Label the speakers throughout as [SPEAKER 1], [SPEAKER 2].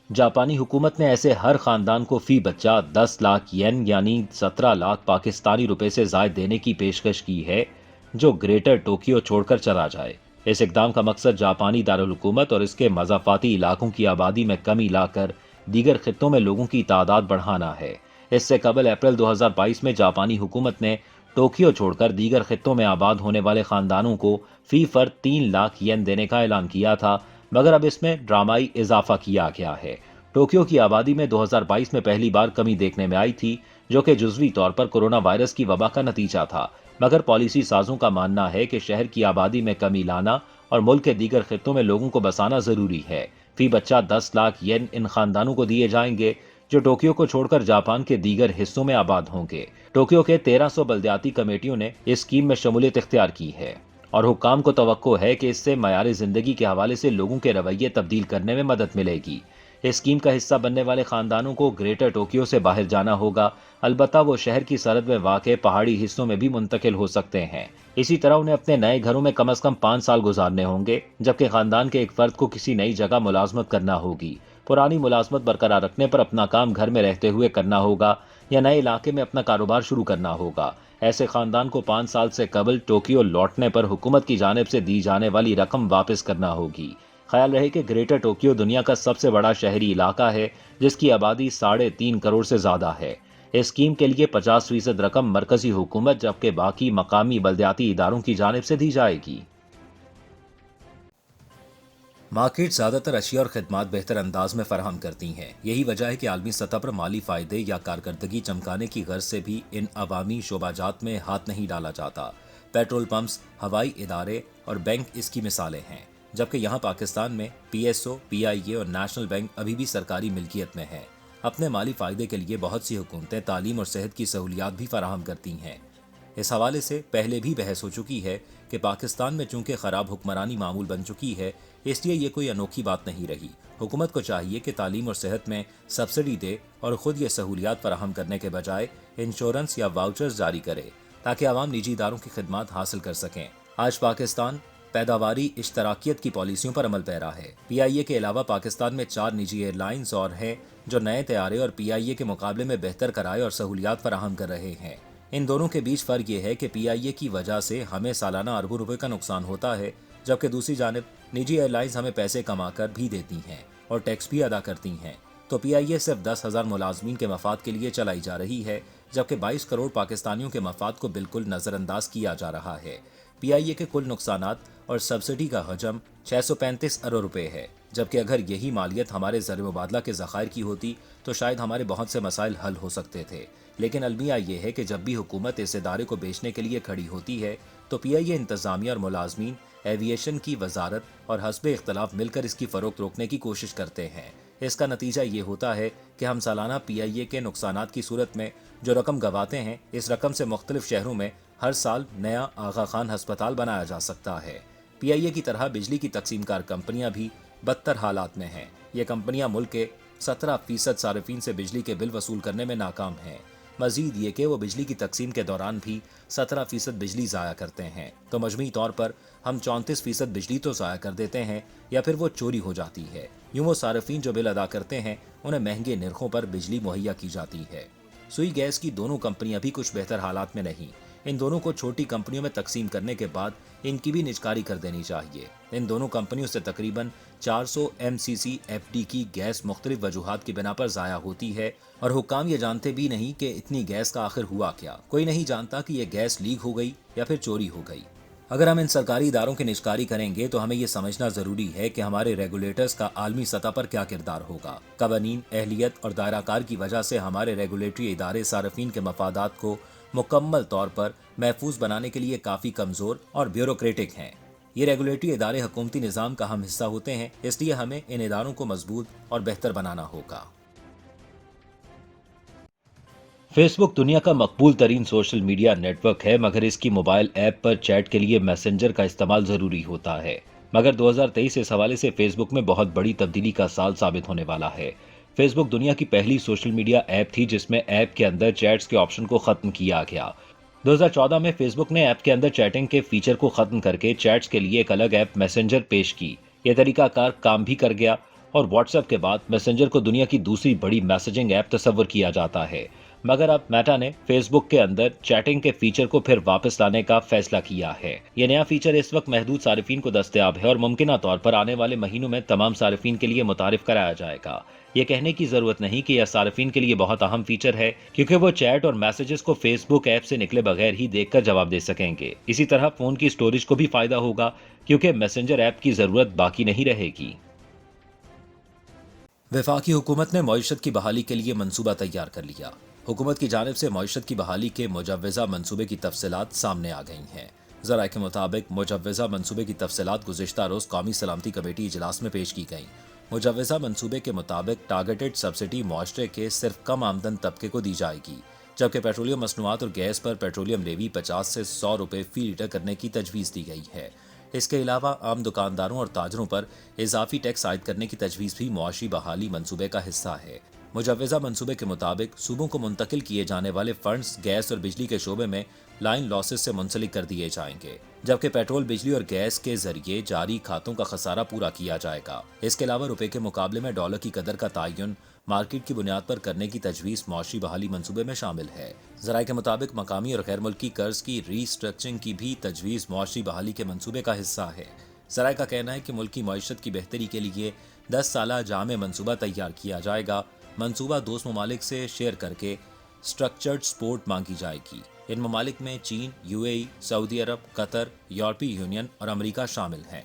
[SPEAKER 1] جاپانی حکومت نے ایسے ہر خاندان کو فی بچہ 10 لاکھ ین یعنی 17 لاکھ پاکستانی روپے سے زائد دینے کی پیشکش کی ہے جو گریٹر ٹوکیو چھوڑ کر چلا جائے۔ اس اقدام کا مقصد جاپانی دارالحکومت اور اس کے مضافاتی علاقوں کی آبادی میں کمی لا کر دیگر خطوں میں لوگوں کی تعداد بڑھانا ہے۔ اس سے قبل اپریل 2022 میں جاپانی حکومت نے ٹوکیو چھوڑ کر دیگر خطوں میں آباد ہونے والے خاندانوں کو فی فرد 3 لاکھ ین دینے کا اعلان کیا تھا، مگر اب اس میں ڈرامائی اضافہ کیا گیا ہے۔ ٹوکیو کی آبادی میں 2022 میں پہلی بار کمی دیکھنے میں آئی تھی، جو کہ جزوی طور پر کورونا وائرس کی وبا کا نتیجہ تھا، مگر پالیسی سازوں کا ماننا ہے کہ شہر کی آبادی میں کمی لانا اور ملک کے دیگر خطوں میں لوگوں کو بسانا ضروری ہے۔ فی بچہ 10 لاکھ ین ان خاندانوں کو دیے جائیں گے جو ٹوکیو کو چھوڑ کر جاپان کے دیگر حصوں میں آباد ہوں گے۔ ٹوکیو کے 1300 بلدیاتی کمیٹیوں نے اس اسکیم میں شمولیت اختیار کی ہے اور حکام کو توقع ہے کہ اس سے معیار زندگی کے حوالے سے لوگوں کے رویے تبدیل کرنے میں مدد ملے گی۔ اس اسکیم کا حصہ بننے والے خاندانوں کو گریٹر ٹوکیو سے باہر جانا ہوگا، البتہ وہ شہر کی سرحد میں واقع پہاڑی حصوں میں بھی منتقل ہو سکتے ہیں۔ اسی طرح انہیں اپنے نئے گھروں میں کم از کم 5 سال گزارنے ہوں گے، جبکہ خاندان کے ایک فرد کو کسی نئی جگہ ملازمت کرنا ہوگی۔ پرانی ملازمت برقرار رکھنے پر اپنا کام گھر میں رہتے ہوئے کرنا ہوگا یا نئے علاقے میں اپنا کاروبار شروع کرنا ہوگا۔ ایسے خاندان کو 5 سال سے قبل ٹوکیو لوٹنے پر حکومت کی جانب سے دی جانے والی رقم واپس کرنا ہوگی۔ خیال رہے کہ گریٹر ٹوکیو دنیا کا سب سے بڑا شہری علاقہ ہے، جس کی آبادی 3.5 کروڑ سے زیادہ ہے۔ اس اسکیم کے لیے 50% رقم مرکزی حکومت جبکہ باقی مقامی بلدیاتی اداروں کی جانب سے دی جائے گی۔ مارکیٹ زیادہ تر اشیاء اور خدمات بہتر انداز میں فراہم کرتی ہیں۔ یہی وجہ ہے کہ عالمی سطح پر مالی فائدے یا کارکردگی چمکانے کی غرض سے بھی ان عوامی شعبہ جات میں ہاتھ نہیں ڈالا جاتا۔ پیٹرول پمپس، ہوائی ادارے اور بینک اس کی مثالیں ہیں، جبکہ یہاں پاکستان میں پی ایس او، پی آئی اے اور نیشنل بینک ابھی بھی سرکاری ملکیت میں ہیں۔ اپنے مالی فائدے کے لیے بہت سی حکومتیں تعلیم اور صحت کی سہولیات بھی فراہم کرتی ہیں۔ اس حوالے سے پہلے بھی بحث ہو چکی ہے کہ پاکستان میں چونکہ خراب حکمرانی معمول بن چکی ہے، اس لیے یہ کوئی انوکھی بات نہیں رہی۔ حکومت کو چاہیے کہ تعلیم اور صحت میں سبسڈی دے اور خود یہ سہولیات فراہم کرنے کے بجائے انشورنس یا واؤچرز جاری کرے تاکہ عوام نجی اداروں کی خدمات حاصل کر سکیں۔ آج پاکستان پیداواری اشتراکیت کی پالیسیوں پر عمل پیرا ہے۔ پی آئی اے کے علاوہ پاکستان میں 4 نجی ایئر لائنز اور ہیں جو نئے طیارے اور پی آئی اے کے مقابلے میں بہتر کرائے اور سہولیات فراہم کر رہے ہیں۔ ان دونوں کے بیچ فرق یہ ہے کہ پی آئی اے کی وجہ سے ہمیں سالانہ اربوں روپے کا نقصان ہوتا ہے، جبکہ دوسری جانب نجی ایئر لائنز ہمیں پیسے کما کر بھی دیتی ہیں اور ٹیکس بھی ادا کرتی ہیں۔ تو پی آئی اے صرف 10,000 ملازمین کے مفاد کے لیے چلائی جا رہی ہے، جبکہ 22 کروڑ پاکستانیوں کے مفاد کو بالکل نظر انداز کیا جا رہا ہے۔ پی آئی اے کے کل نقصانات اور سبسڈی کا حجم 635 ارب روپے ہے، جبکہ اگر یہی مالیت ہمارے زر مبادلہ کے ذخائر کی ہوتی تو شاید ہمارے بہت سے مسائل حل ہو سکتے تھے۔ لیکن المیہ یہ ہے کہ جب بھی حکومت اس ادارے کو بیچنے کے لیے کھڑی ہوتی ہے تو پی آئی اے انتظامیہ اور ملازمین ایویشن کی وزارت اور حسب اختلاف مل کر اس کی فروخت روکنے کی کوشش کرتے ہیں۔ اس کا نتیجہ یہ ہوتا ہے کہ ہم سالانہ پی آئی اے کے نقصانات کی صورت میں جو رقم گواتے ہیں، اس رقم سے مختلف شہروں میں ہر سال نیا آغا خان ہسپتال بنایا جا سکتا ہے۔ پی آئی اے کی طرح بجلی کی تقسیم کار کمپنیاں بھی بدتر حالات میں ہیں۔ یہ کمپنیاں ملک کے 17% صارفین سے بجلی کے بل وصول کرنے میں ناکام ہیں۔ مزید یہ کہ وہ بجلی کی تقسیم کے دوران بھی 17% بجلی ضائع کرتے ہیں، تو مجموعی طور پر ہم 34% بجلی تو ضائع کر دیتے ہیں یا پھر وہ چوری ہو جاتی ہے۔ یوں وہ صارفین جو بل ادا کرتے ہیں انہیں مہنگے نرخوں پر بجلی مہیا کی جاتی ہے۔ سوئی گیس کی دونوں کمپنیاں بھی کچھ بہتر حالات میں نہیں۔ ان دونوں کو چھوٹی کمپنیوں میں تقسیم کرنے کے بعد ان کی بھی نجکاری کر دینی چاہیے۔ ان دونوں کمپنیوں سے تقریباً 400 M C C F D کی گیس مختلف وجوہات کی بنا پر ضائع ہوتی ہے، اور حکام یہ جانتے بھی نہیں کہ اتنی گیس کا آخر ہوا کیا۔ کوئی نہیں جانتا کہ یہ گیس لیک ہو گئی یا پھر چوری ہو گئی۔ اگر ہم ان سرکاری اداروں کی نجکاری کریں گے تو ہمیں یہ سمجھنا ضروری ہے کہ ہمارے ریگولیٹرز کا عالمی سطح پر کیا کردار ہوگا۔ قوانین، اہلیت اور دائرہ کار کی وجہ سے ہمارے ریگولیٹری ادارے صارفین کے مفادات کو مکمل طور پر محفوظ بنانے کے لیے کافی کمزور اور بیوروکریٹک ہیں۔ یہ ریگولیٹری ادارے حکومتی نظام کا اہم حصہ ہوتے ہیں، اس لیے ہمیں ان اداروں کو مضبوط اور بہتر بنانا ہوگا۔ فیس بک دنیا کا مقبول ترین سوشل میڈیا نیٹ ورک ہے، مگر اس کی موبائل ایپ پر چیٹ کے لیے میسنجر کا استعمال ضروری ہوتا ہے۔ مگر 2023 اس حوالے سے فیس بک میں بہت بڑی تبدیلی کا سال ثابت ہونے والا ہے۔ فیس بک دنیا کی پہلی سوشل میڈیا ایپ تھی جس میں ایپ کے اندر چیٹس کے آپشن کو ختم کیا گیا۔ 2014 میں فیس بک نے ایپ کے اندر چیٹنگ کے فیچر کو ختم کر کے چیٹس کے لیے ایک الگ ایپ میسنجر پیش کی۔ یہ طریقہ کار کام بھی کر گیا اور واٹس ایپ کے بعد میسنجر کو دنیا کی دوسری بڑی میسجنگ ایپ تصور کیا جاتا ہے، مگر اب میٹا نے فیس بک کے اندر چیٹنگ کے فیچر کو پھر واپس لانے کا فیصلہ کیا ہے۔ یہ نیا فیچر اس وقت محدود صارفین کو دستیاب ہے اور ممکنہ طور پر آنے والے مہینوں میں تمام صارفین کے لیے متعارف کرایا جائے گا۔ یہ کہنے کی ضرورت نہیں کہ یہ صارفین کے لیے بہت اہم فیچر ہے، کیونکہ وہ چیٹ اور میسجز کو فیس بک ایپ سے نکلے بغیر ہی دیکھ کر جواب دے سکیں گے۔ اسی طرح فون کی اسٹوریج کو بھی فائدہ ہوگا، کیونکہ میسنجر ایپ کی ضرورت باقی نہیں رہے گی۔ وفاقی حکومت نے معیشت کی بحالی کے لیے منصوبہ تیار کر لیا۔ حکومت کی جانب سے معیشت کی بحالی کے مجوزہ منصوبے کی تفصیلات سامنے آ گئی ہیں۔ ذرائع کے مطابق مجوزہ منصوبے کی تفصیلات گزشتہ روز قومی سلامتی کمیٹی اجلاس میں پیش کی گئیں۔ مجوزہ منصوبے کے مطابق ٹارگیٹڈ سبسڈی معاشرے کے صرف کم آمدن طبقے کو دی جائے گی، جبکہ پیٹرولیم مصنوعات اور گیس پر پیٹرولیم لیوی 50 سے 100 روپے فی لیٹر کرنے کی تجویز دی گئی ہے۔ اس کے علاوہ عام دکانداروں اور تاجروں پر اضافی ٹیکس عائد کرنے کی تجویز بھی معاشی بحالی منصوبے کا حصہ ہے۔ مجوزہ منصوبے کے مطابق صوبوں کو منتقل کیے جانے والے فنڈز گیس اور بجلی کے شعبے میں لائن لاسز سے منسلک کر دیے جائیں گے، جبکہ پیٹرول، بجلی اور گیس کے ذریعے جاری کھاتوں کا خسارہ پورا کیا جائے گا۔ اس کے علاوہ روپے کے مقابلے میں ڈالر کی قدر کا تعین مارکیٹ کی بنیاد پر کرنے کی تجویز معاشی بحالی منصوبے میں شامل ہے۔ ذرائع کے مطابق مقامی اور غیر ملکی قرض کی ری اسٹرکچرنگ کی بھی تجویز معاشی بحالی کے منصوبے کا حصہ ہے۔ ذرائع کا کہنا ہے کہ ملکی معیشت کی بہتری کے لیے 10 سالہ جامع منصوبہ تیار کیا جائے گا۔ منصوبہ دوست ممالک سے شیئر کر کے اسٹرکچرڈ سپورٹ مانگی جائے گی۔ ان ممالک میں چین، UAE، سعودی عرب، قطر، یورپی یونین اور امریکہ شامل ہیں۔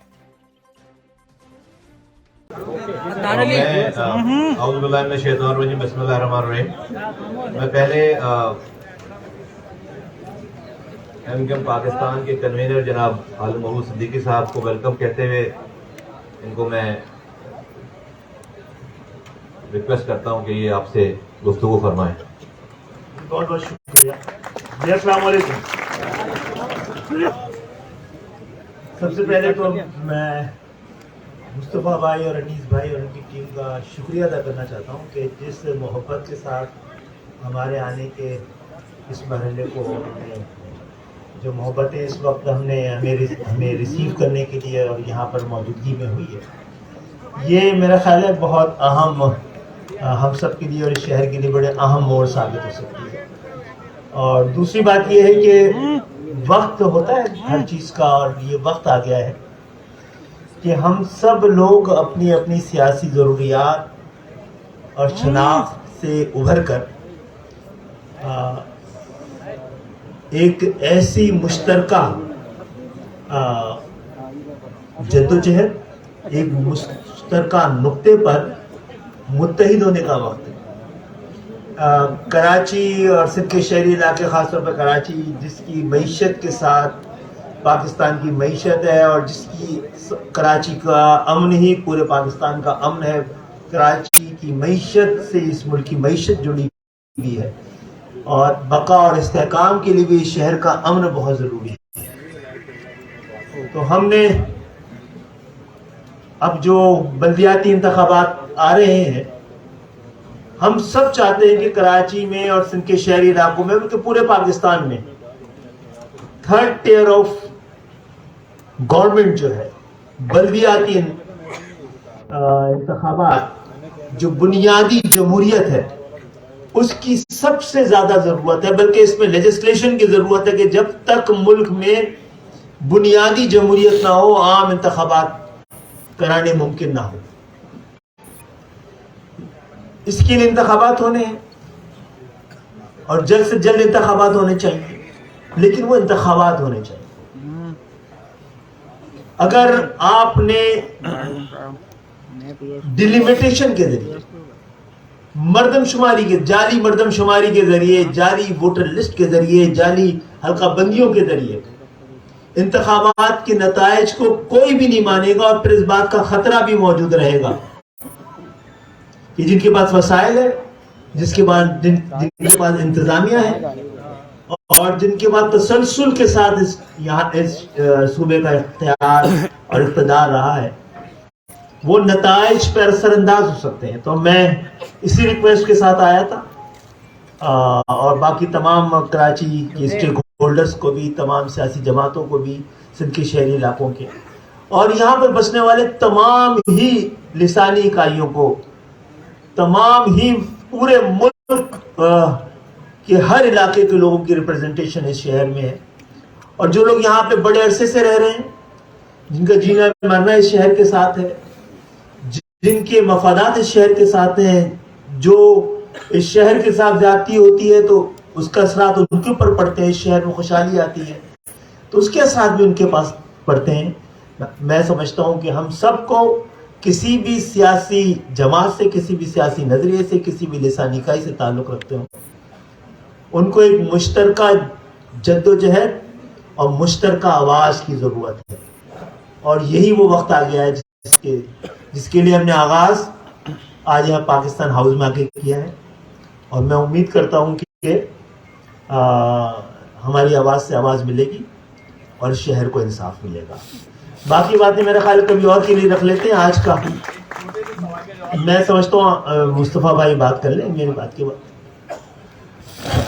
[SPEAKER 2] اعوذ باللہ من الشیطان الرجیم، بسم اللہ الرحمن الرحیم۔ میں پہلے MKM پاکستان کے کنوینر جناب عالم محمود صدیقی صاحب کو ویلکم کہتے ہوئے ان کو میں ریکویسٹ کرتا ہوں کہ یہ آپ سے گفتگو فرمائیں۔
[SPEAKER 3] بہت بہت شکریہ جی، السلام علیکم۔ سب سے پہلے تو میں مصطفیٰ بھائی اور انیس بھائی اور ان کی ٹیم کا شکریہ ادا کرنا چاہتا ہوں کہ جس محبت کے ساتھ ہمارے آنے کے اس مرحلے کو جو محبتیں اس وقت ہمیں ریسیو کرنے کے لیے اور یہاں پر موجودگی میں ہوئی ہے، یہ میرا خیال ہے بہت اہم ہم سب کے لیے اور اس شہر کے لیے بڑے اہم موڑ ثابت ہو سکتی ہے۔ اور دوسری بات یہ ہے کہ وقت ہوتا ہے ہر چیز کا، اور یہ وقت آ گیا ہے کہ ہم سب لوگ اپنی اپنی سیاسی ضروریات اور شناخت سے ابھر کر ایک ایسی مشترکہ جدوجہد، ایک مشترکہ نقطے پر متحد ہونے کا وقت ہے۔ کراچی اور سندھ کے شہری علاقے، خاص طور پر کراچی، جس کی معیشت کے ساتھ پاکستان کی معیشت ہے اور جس کی کراچی کا امن ہی پورے پاکستان کا امن ہے، کراچی کی معیشت سے اس ملک کی معیشت جڑی ہوئی ہے، اور بقا اور استحکام کے لیے بھی اس شہر کا امن بہت ضروری ہے۔ تو ہم نے اب جو بلدیاتی انتخابات آ رہے ہیں، ہم سب چاہتے ہیں کہ کراچی میں اور سندھ کے شہری علاقوں میں، بلکہ پورے پاکستان میں تھرڈ ٹیئر آف گورنمنٹ جو ہے، بلدیاتی انتخابات جو بنیادی جمہوریت ہے، اس کی سب سے زیادہ ضرورت ہے، بلکہ اس میں لیجسلیشن کی ضرورت ہے کہ جب تک ملک میں بنیادی جمہوریت نہ ہو، عام انتخابات کرانے ممکن نہ ہو۔ اس کے لیے انتخابات ہونے ہیں اور جلد سے جلد انتخابات ہونے چاہیے، لیکن وہ انتخابات ہونے چاہیے۔ اگر آپ نے ڈیلیمیٹیشن کے ذریعے، مردم شماری کے، جعلی مردم شماری کے ذریعے، جعلی ووٹر لسٹ کے ذریعے، جعلی حلقہ بندیوں کے ذریعے انتخابات کے نتائج کو کوئی بھی نہیں مانے گا، اور پھر اس بات کا خطرہ بھی موجود رہے گا کہ جن کے پاس وسائل ہے، جن کے پاس انتظامیہ ہے، اور جن کے بعد تسلسل کے ساتھ اس صوبے کا اختیار اور اقتدار رہا ہے، وہ نتائج پر اثر انداز ہو سکتے ہیں۔ تو میں اسی ریکویسٹ کے ساتھ آیا تھا، اور باقی تمام کراچی کے اسٹیک ہولڈرز کو بھی، تمام سیاسی جماعتوں کو بھی، سندھ کے شہری علاقوں کے، اور یہاں پر بسنے والے تمام ہی لسانی اکائیوں کو، تمام ہی پورے ملک کے ہر علاقے کے لوگوں کی ریپرزنٹیشن اس شہر میں ہے. اور جو لوگ یہاں پہ بڑے عرصے سے رہ رہے ہیں، جن کا جینا مرنا اس شہر کے ساتھ ہے، جن کے مفادات اس شہر کے ساتھ ہیں، جو اس شہر کے ساتھ زیادتی ہوتی ہے تو اس کا اثرات ان کے اوپر پڑتے ہیں، اس شہر میں خوشحالی آتی ہے تو اس کے اثرات بھی ان کے پاس پڑتے ہیں. میں سمجھتا ہوں کہ ہم سب کو کسی بھی سیاسی جماعت سے، کسی بھی سیاسی نظریے سے، کسی بھی لسانی اکائی سے تعلق رکھتے ہوں، ان کو ایک مشترکہ جدوجہد اور مشترکہ آواز کی ضرورت ہے. اور یہی وہ وقت آ گیا ہے جس کے لیے ہم نے آغاز آج یہاں پاکستان ہاؤس میں آ کے کیا ہے. اور میں امید کرتا ہوں کہ ہماری آواز سے آواز ملے گی اور شہر کو انصاف ملے گا. باقی باتیں میرا خیال کبھی اور کے لیے رکھ لیتے ہیں. آج کا میں سمجھتا ہوں مصطفیٰ بھائی بات کر لیں میری بات کے بعد.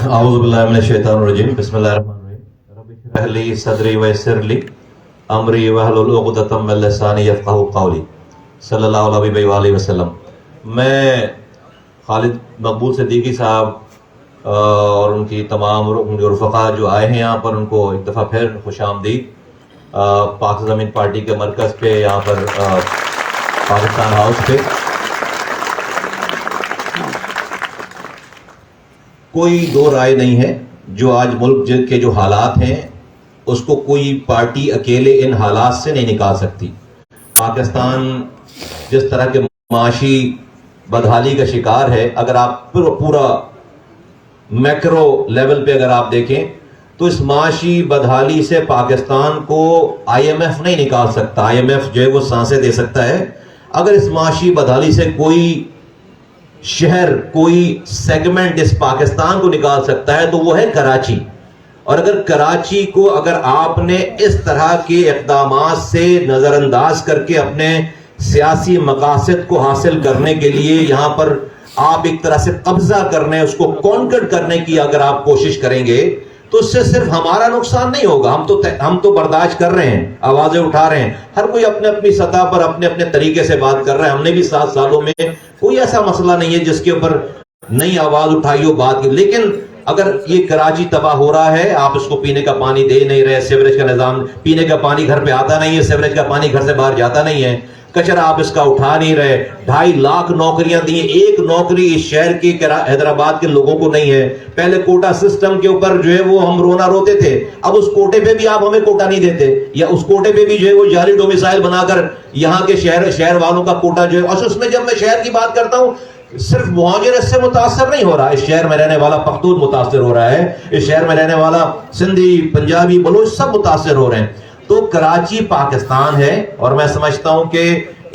[SPEAKER 2] اعوذ باللہ من الشیطان الرجیم. بسم اللہ الرحمن الرحیم. رب اشرح لی صدری ویسر لی امری واحلل عقدۃ من لسانی یفقہوا قولی. صلی اللہ علیہ وآلہ وسلم. میں خالد مقبول صدیقی صاحب اور ان کی تمام رفقا جو آئے ہیں یہاں پر، ان کو ایک دفعہ پھر خوش آمدید پاک زمین پارٹی کے مرکز پہ، یہاں پر پاکستان ہاؤس پہ. کوئی دو رائے نہیں ہے، جو آج ملک کے جو حالات ہیں اس کو کوئی پارٹی اکیلے ان حالات سے نہیں نکال سکتی. پاکستان جس طرح کے معاشی بدحالی کا شکار ہے، اگر آپ پورا میکرو لیول پہ اگر آپ دیکھیں تو اس معاشی بدحالی سے پاکستان کو آئی ایم ایف نہیں نکال سکتا. آئی ایم ایف جو ہے وہ سانسیں دے سکتا ہے. اگر اس معاشی بدحالی سے کوئی شہر، کوئی سیگمنٹ اس پاکستان کو نکال سکتا ہے تو وہ ہے کراچی. اور اگر کراچی کو اگر آپ نے اس طرح کے اقدامات سے نظر انداز کر کے اپنے سیاسی مقاصد کو حاصل کرنے کے لیے یہاں پر آپ ایک طرح سے قبضہ کرنے، اس کو کانکر کرنے کی اگر آپ کوشش کریں گے تو اس سے صرف ہمارا نقصان نہیں ہوگا. ہم تو برداشت کر رہے ہیں، آوازیں اٹھا رہے ہیں، ہر کوئی اپنے اپنی سطح پر اپنے اپنے طریقے سے بات کر رہا ہے. ہم نے بھی 7 سالوں میں کوئی ایسا مسئلہ نہیں ہے جس کے اوپر نئی آواز اٹھائی ہو، بات کی. لیکن اگر یہ کراچی تباہ ہو رہا ہے، آپ اس کو پینے کا پانی دے نہیں رہے، سیوریج کا نظام، پینے کا پانی گھر پہ آتا نہیں ہے، سیوریج کا پانی گھر سے باہر جاتا نہیں ہے، کچرا آپ اس کا اٹھا نہیں رہے، 2.5 لاکھ نوکریاں دی ہیں، ایک نوکری اس شہر کے حیدرآباد کے لوگوں کو نہیں ہے. پہلے کوٹا سسٹم کے اوپر جو ہے وہ ہم رونا روتے تھے، اب اس کوٹے پہ بھی آپ ہمیں کوٹا نہیں دیتے، یا اس کوٹے پہ بھی جو ہے وہ جعلی ڈومیسائل بنا کر یہاں کے شہر والوں کا کوٹا جو ہے. اور اس میں جب میں شہر کی بات کرتا ہوں، صرف مہاجرت سے متاثر نہیں ہو رہا، اس شہر میں رہنے والا پختون متاثر ہو رہا ہے، اس شہر میں رہنے والا سندھی، پنجابی، بلوچ سب متاثر ہو رہے ہیں. تو کراچی پاکستان ہے اور میں سمجھتا ہوں کہ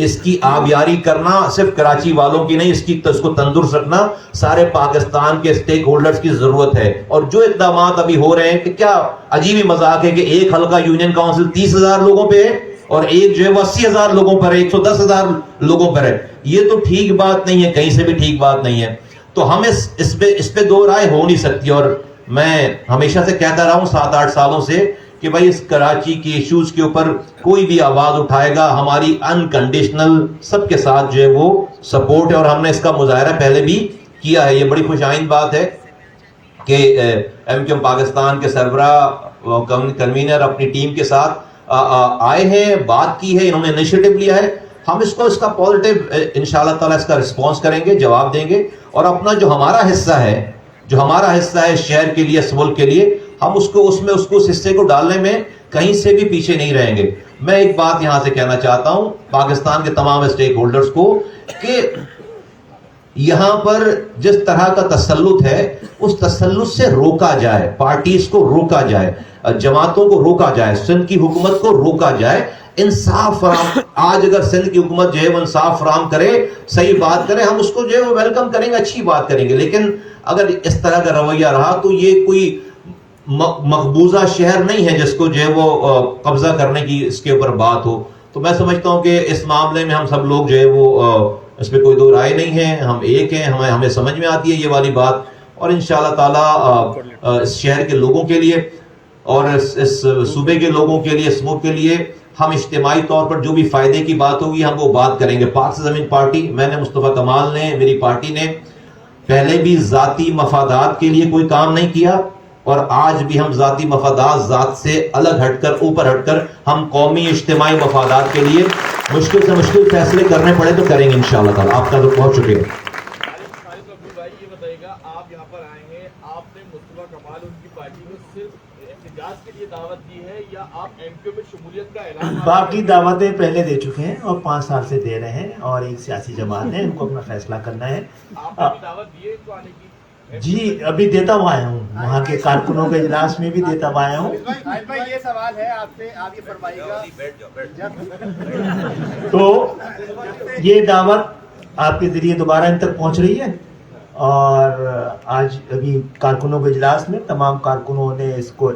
[SPEAKER 2] اس کی آبیاری کرنا صرف کراچی والوں کی نہیں، اس کو تندرست رکھنا سارے پاکستان کے سٹیک ہولڈرز کی ضرورت ہے. اور جو اقدامات ابھی ہو رہے ہیں کہ کیا عجیب ہی مذاق ہے کہ ایک حلقہ یونین کاؤنسل 30,000 لوگوں پہ ہے اور ایک جو ہے وہ 80,000 لوگوں پر ہے، 110,000 لوگوں پر ہے. یہ تو ٹھیک بات نہیں ہے، کہیں سے بھی ٹھیک بات نہیں ہے. تو ہم اس پہ دو رائے ہو نہیں سکتی. اور میں ہمیشہ سے کہتا رہا ہوں 7-8 سالوں سے کہ بھائی اس کراچی کی ایشوز کے اوپر کوئی بھی آواز اٹھائے گا، ہماری انکنڈیشنل سب کے ساتھ جو ہے وہ سپورٹ ہے. اور ہم نے اس کا مظاہرہ پہلے بھی کیا ہے. یہ بڑی خوش آئند بات ہے کہ ایم کیو ایم پاکستان کے سربراہ کنوینر اپنی ٹیم کے ساتھ آئے ہیں، بات کی ہے، انہوں نے انیشیٹو لیا ہے. ہم اس کا پازیٹیو انشاءاللہ تعالیٰ اس کا رسپانس کریں گے، جواب دیں گے. اور اپنا جو ہمارا حصہ ہے شہر کے لیے، اس ملک کے لیے، ہم اس حصے کو ڈالنے میں کہیں سے بھی پیچھے نہیں رہیں گے. میں ایک بات یہاں سے کہنا چاہتا ہوں پاکستان کے تمام اسٹیک ہولڈرز کو کہ یہاں پر جس طرح کا تسلط ہے اس تسلط سے روکا جائے، پارٹیز کو روکا جائے، جماعتوں کو روکا جائے، سندھ کی حکومت کو روکا جائے. انصاف فراہم، آج اگر سندھ کی حکومت جو ہے وہ انصاف فراہم کرے، صحیح بات کرے، ہم اس کو جو ہے وہ ویلکم کریں گے، اچھی بات کریں گے. لیکن اگر اس طرح کا رویہ رہا تو یہ کوئی مقبوضہ شہر نہیں ہے جس کو جو ہے وہ قبضہ کرنے کی اس کے اوپر بات ہو. تو میں سمجھتا ہوں کہ اس معاملے میں ہم سب لوگ جو ہے وہ اس پہ کوئی دو رائے نہیں ہے، ہم ایک ہیں، ہمیں سمجھ میں آتی ہے یہ والی بات. اور انشاءاللہ تعالیٰ اس شہر کے لوگوں کے لیے اور اس صوبے کے لوگوں کے لیے، اس ملک کے لیے ہم اجتماعی طور پر جو بھی فائدے کی بات ہوگی ہم وہ بات کریں گے. پاک سے زمین پارٹی، میں نے، مصطفیٰ کمال نے، میری پارٹی نے پہلے بھی ذاتی مفادات کے لیے کوئی کام نہیں کیا، اور آج بھی ہم ذاتی مفادات، ذات سے الگ ہٹ کر، اوپر ہٹ کر، ہم قومی اجتماعی مفادات کے لیے مشکل سے مشکل فیصلے کرنے پڑے تو کریں گے انشاءاللہ تعالی. آپ کا بہت شکریہ.
[SPEAKER 4] یہ بتائیے گا، آپ یہاں پر آئے ہیں، آپ نے مصطفیٰ کمال ان کی پارٹی کو صرف احتجاج کے لیے دعوت دی ہے یا آپ ایم کیو میں شمولیت کا اعلان؟
[SPEAKER 3] باقی دعوتیں پہلے دے چکے ہیں اور 5 سال سے دے رہے ہیں، اور ایک سیاسی جماعت ہے، ان کو اپنا فیصلہ کرنا ہے.
[SPEAKER 4] آپ نے بھی دعوت دی ہے ان کو آنے کی؟
[SPEAKER 3] جی ابھی دیتا ہوا آیا ہوں، وہاں کے کارکنوں کے اجلاس میں بھی دیتا ہوا آیا ہوں.
[SPEAKER 5] یہ سوال ہے آپ سے، آپ یہ فرمائیے گا.
[SPEAKER 3] تو یہ دعوت آپ کے ذریعے دوبارہ ان تک پہنچ رہی ہے، اور آج ابھی کارکنوں کے اجلاس میں تمام کارکنوں نے اس کو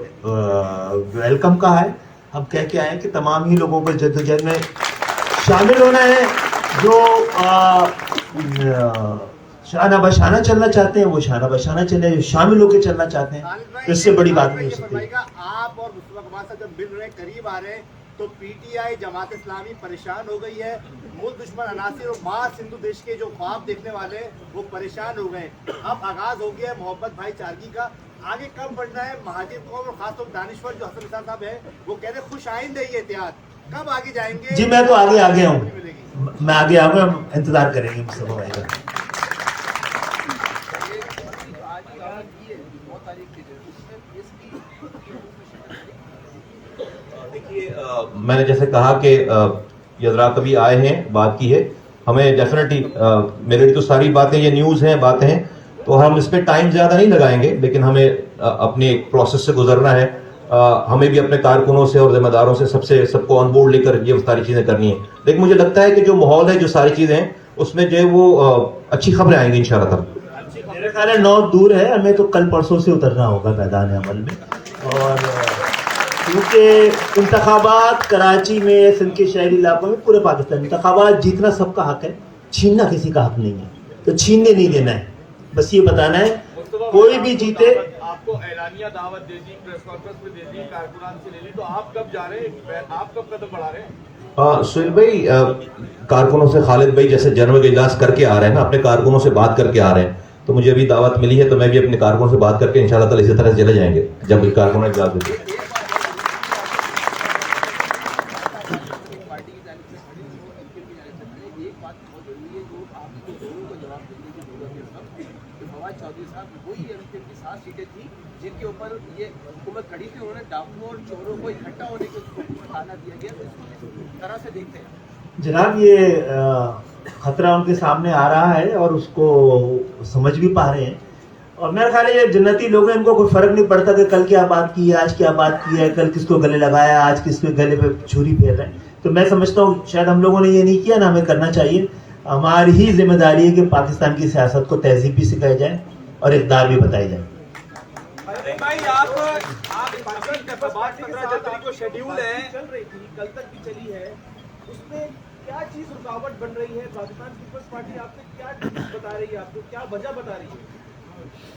[SPEAKER 3] ویلکم کہا ہے. ہم کہہ کے آئے ہیں کہ تمام ہی لوگوں کو جدوجہد میں شامل ہونا ہے. جو شانہ بشانہ چلنا چاہتے ہیں وہ شانہ بشانہ چلے، جو شامل ہو کے چلنا چاہتے ہیں تو اس سے بڑی بات نہیں ہو سکتی.
[SPEAKER 5] آپ اور مصطفیٰ کمال صاحب جب مل رہے ہیں، قریب آ رہے ہیں، تو P T I, Jamaat Islami پریشان ہو گئی ہے. ملک دشمن عناصر اور ماں سندھو دیش کے جو خواب دیکھنے والے ہیں وہ پریشان ہو گئے. اب آغاز ہو گیا ہے محبت بھائی چارگی کا. آگے کب بڑھنا ہے؟ مہاجر قوم اور خاص طور دانشور جو حسن نثار صاحب ہیں وہ کہہ رہے ہیں خوش آئند ہے یہ اتحاد، کب آگے جائیں گے؟
[SPEAKER 3] جی میں تو آگے ہوں، میں آگے آؤں گا، انتظار کریں گے مصطفیٰ بھائی کا.
[SPEAKER 2] میں نے جیسے کہا کہ یہ حضرات ابھی آئے ہیں، بات کی ہے، ہمیں ڈیفینیٹلی میرے لیے تو ساری باتیں یہ نیوز ہیں، باتیں ہیں، تو ہم اس پہ ٹائم زیادہ نہیں لگائیں گے، لیکن ہمیں اپنے ایک پروسیس سے گزرنا ہے. ہمیں بھی اپنے کارکنوں سے اور ذمہ داروں سے سب کو آن بورڈ لے کر یہ ساری چیزیں کرنی ہیں. لیکن مجھے لگتا ہے کہ جو ماحول ہے، جو ساری چیزیں ہیں، اس میں جو ہے وہ اچھی خبریں آئیں گی انشاءاللہ تعالی.
[SPEAKER 3] میرے خیال ہے 9 دور ہے، ہمیں تو کل پرسوں سے اترنا ہوگا میدان عمل میں. اور کیونکہ انتخابات کراچی میں، سندھ کے شہری علاقوں میں، پورے پاکستان انتخابات جیتنا سب کا حق ہے، چھیننا کسی کا حق نہیں ہے، تو چھیننے نہیں دینا ہے. بس یہ بتانا ہے کوئی بھی جیتے.
[SPEAKER 4] آپ کو اعلانیہ دعوت دے دی، پریس کانفرنس میں دے دی، کارکنان سے لے لی، تو آپ کب جا رہے ہیں؟ آپ کب قدم بڑھا رہے ہیں؟
[SPEAKER 2] سہیل بھائی، کارکنوں سے، خالد بھائی جیسے جنرل اجلاس کر کے آ رہے ہیں نا، اپنے کارکنوں سے بات کر کے آ رہے ہیں، تو مجھے ابھی دعوت ملی ہے، تو میں بھی اپنے کارکنوں سے بات کر کے انشاءاللہ تعالی اسی طرح چلے جائیں گے جب کارکنوں نے اجلاس دے دیا.
[SPEAKER 5] جن کے اوپر یہ حکومت کھڑی تھی، انہوں نے ڈاکوؤں اور چوروں کو اکٹھا ہونے کے بتانا دیا گیا، تو اس طرح سے دیکھتے ہیں.
[SPEAKER 3] جناب یہ خطرہ ان کے سامنے آ رہا ہے اور اس کو سمجھ بھی پا رہے ہیں، اور میرا خیال ہے یہ جنتی لوگ ہیں، ان کو کوئی فرق نہیں پڑتا کہ کل کیا بات کی ہے، آج کیا بات کی ہے، کل کس کو گلے لگایا، آج کس کے گلے پہ چھری پھیر رہے ہیں. تو میں سمجھتا ہوں شاید ہم لوگوں نے یہ نہیں کیا، نہ ہمیں کرنا چاہیے. ہماری ہی ذمہ داری ہے کہ پاکستان کی سیاست کو تہذیب بھی سکھائی جائے اور اقدار بھی بتائی جائے.
[SPEAKER 4] بھائی آپ 15 جنوری کو شیڈیول ہے، چل رہی تھی، کل تک بھی چلی ہے، اس میں کیا چیز رکاوٹ بن رہی ہے؟ پاکستان پیپلز پارٹی آپ سے کیا بتا رہی ہے، آپ کو کیا وجہ بتا رہی ہے؟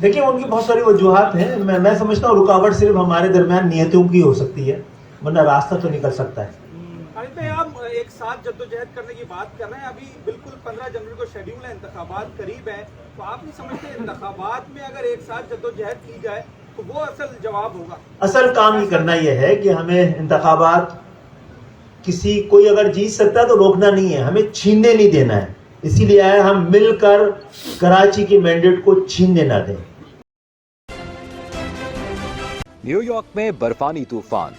[SPEAKER 3] دیکھیں ان کی بہت ساری وجوہات ہیں. میں سمجھتا ہوں رکاوٹ صرف ہمارے درمیان نیتوں کی ہو سکتی ہے، ورنہ راستہ تو نکل سکتا ہے.
[SPEAKER 4] آپ ایک ساتھ جدوجہد کرنے کی بات کر رہے ہیں، ابھی بالکل 15 جنوری کو شیڈیول ہے، انتخابات قریب ہیں، تو آپ نہیں سمجھتے انتخابات میں اگر ایک ساتھ جدوجہد کی جائے تو وہ اصل جواب ہوگا؟ اصل
[SPEAKER 3] کام ہی کرنا یہ ہے کہ ہمیں انتخابات کوئی اگر جیت سکتا ہے تو روکنا نہیں ہے، ہمیں چھیننے نہیں دینا ہے. اسی لیے آئے ہم مل کر کراچی کے مینڈیٹ کو چھیننے نہ دیں.
[SPEAKER 1] نیو یارک میں برفانی طوفان،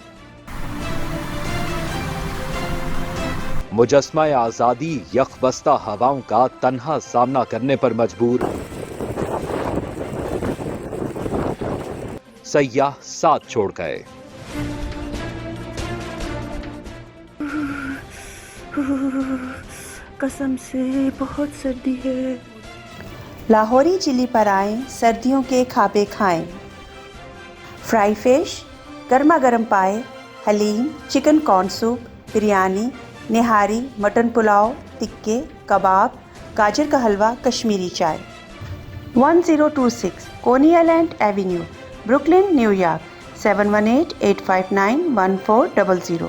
[SPEAKER 1] مجسمہ آزادی یخ بستہ ہواؤں کا تنہا سامنا کرنے پر مجبور، سیاح ساتھ چھوڑ گئے.
[SPEAKER 6] قسم سے بہت سردی ہے.
[SPEAKER 7] لاہوری چلی پر آئیں، سردیوں کے کھابے کھائیں. فرائی فش، گرما گرم پائے، haleem, chicken corn soup, biryani, nihari, mutton pulao, تکے، کباب، گاجر کا حلوہ، کشمیری چائے. 1026 Coney Island Avenue, Brooklyn, New York. 718-859-1400.